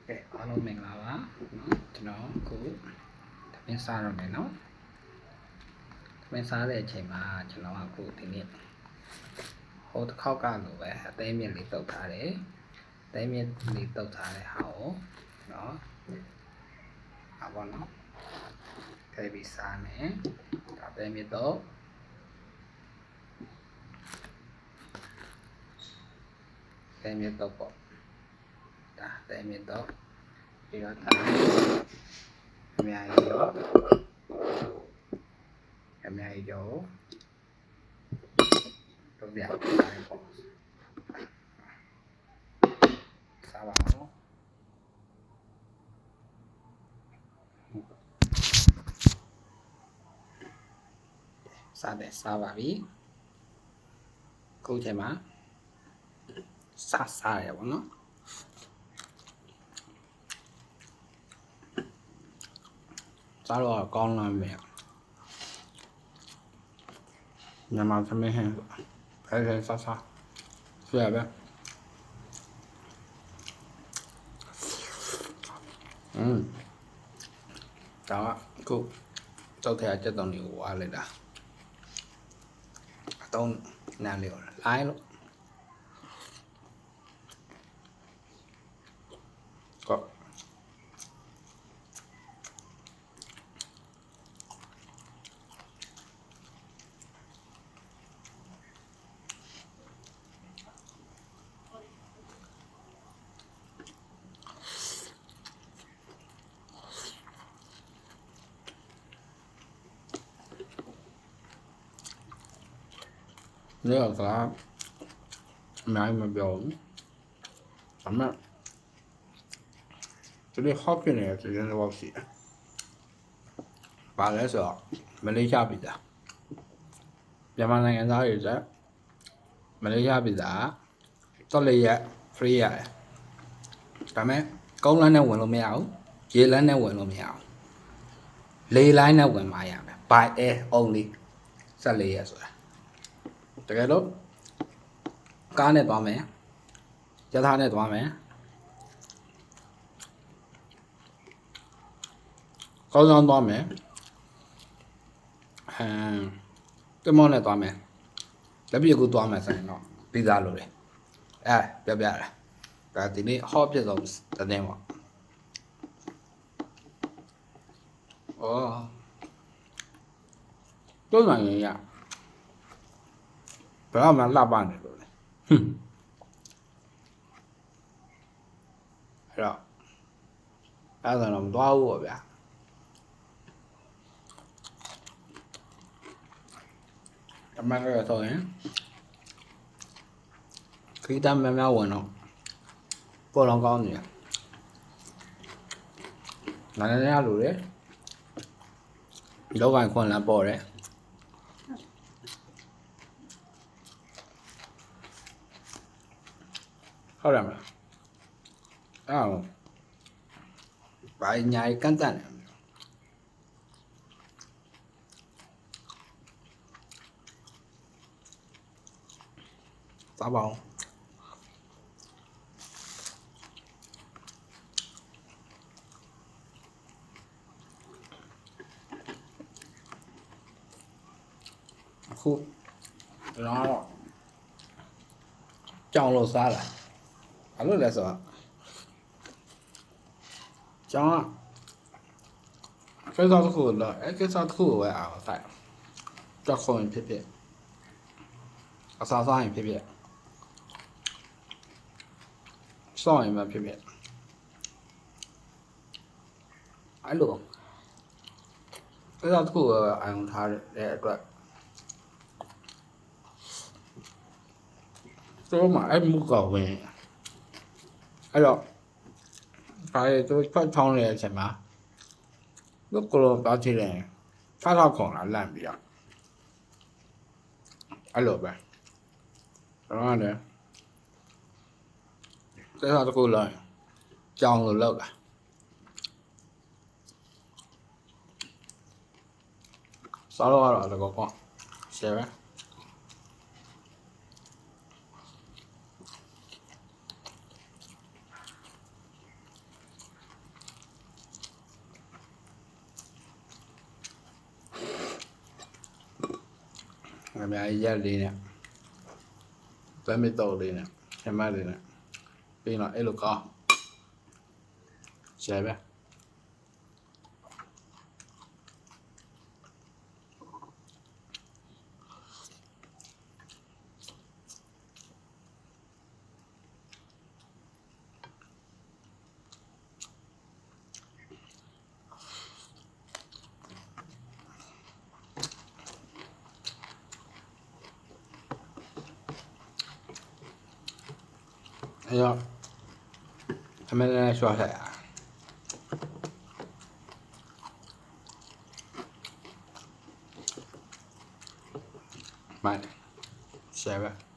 ကဲအားလုံးမင်္ဂလာပါနော်ကျွန်တော်အခုသမင်းစားရမယ်နော်သမင်းစားတဲ့အချိန်မှာကျွန်တော်အခုဒီနေ့ဟိုတစ်ခေါက်ကလိုပဲအသေးမြင့်လေးတုတ်ထားတယ်အသေးမြင့်လေးတုတ်ထားတဲ့ဟာကိုနော်အဘောနော်ကဲပြီးစားမယ်အသေးမြင့်တော့အသေးမြင့်တော့ပေါ့ဒါအသေးမြင့်တော့ပြီးတော့ဒါအများကြီးတော့အများကြီးတော့တော့ပြပါတယ်ပေါ့စားပါတော့စားပါပြီခုချိန်မှာစားရပါတော့စားတော့ကောင်းလာမယ်မြန်မာသမင်းဟင်းဖဲစားဆွဲပဲဒါကခုတောက်ထရချက်တောင်လေးကိုဝါလိုက်တာအတော့နားလေးကိုလိုက်လို့ကောเนี่ยครับไม่มาเบียวทำไมจะได้ข้อเป็นอะไรจะเรียนรู้สิป่าแล้วสิไม่ได้ชาบิดาอย่ามาในงานได้อยู่จ้ะไม่ได้ชาบิดาต้องเลยอะฟรีอะทำไมก้าวล้านเนี่ยวนลงไม่เอาเยล้านเนี่ยวนลงไม่เอาเลยล้านเนี่ยวนมาอย่างแบบ by air only สักเลยอะสิတကယ်လို့ကားနဲ့သွားမယ်ရထားနဲ့သွားမယ်ကောင်းဆောင်သွားမယ်တမောနဲ့သွားမယ်လက်ပြကူသွားမယ်ဆိုရင်တော့ပြီးသားလို့လေပြတယ်ဒါဒီနေ့ဟောပြဆုံးတဲ့ပေါ့တော့နိုင်ရဘယ်မှလှပနေလို့လဲအဲ့တော့မသွားဘူးပေါ့ဗျာအမှန်တော့ဆိုရင်ခရီးတမ်းများဝင်တော့ပေါ်လောင်ကောင်းနေနားနေရလို့လေဒီလောက်ကခွန်လန်းပေါ်တယ်ဟုတ်တယ်မလားဘာညာကန့်တန့်တယ်စားပါအောင်အခုတော့ကြောင်လို့စားလာဘာလို့လဲဆိုတော့ကျောင်းကကိစ္စတစ်ခုတော့ကိစ္စတစ်ခုကိုပဲအောင်ဆိုင်ကြောက်ခွန်ဖြစ်အစားစားရင်ဖြစ်စောင့်ရင်မဖြစ်အဲ့လိုကိစ္စတစ်ခုကိုအာရုံထားတဲ့အတွက်တော့မှအဲ့မှုကောဝင်အဲ့တော့ဒါရီသူဖတ်ထောင်းနေတဲ့အချိန်မှာသူကလောပါချင်တယ်ထားခေါင်လာလန့်ပြီးတော့အဲ့လိုပဲတော့လည်းတဲ့ဟာတကူလာကြောင်လို့လောက်လာစားတော့တော့ကောရှယ်ပဲ ငါများရက်လေးနဲ့တွဲမတော့လေးနဲ့ချမ်းမလေးနဲ့ပြီးတော့အဲ့လိုကောင်းရှယ်ပဲအဲ့တော့အမေနဲ့ရှော့ထက်မိုင်းရှယ်ပဲ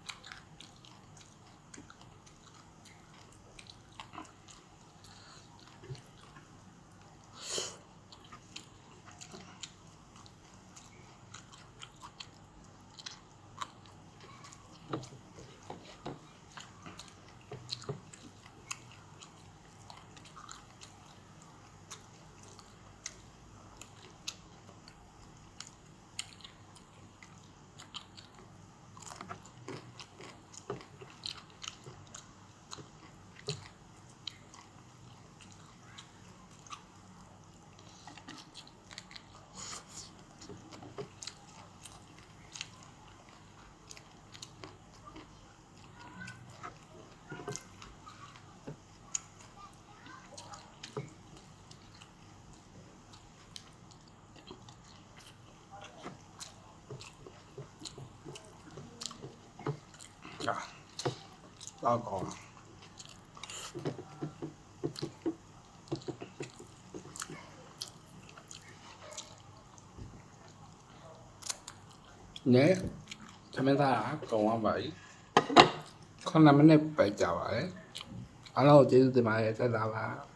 တော့ကောင်းနဲသမင်းသားကောင်းသွားပါပြီ9 မိနစ်ပဲကြာပါလေအားလုံးကျေးဇူးတင်ပါတယ်ဆက်လာပါ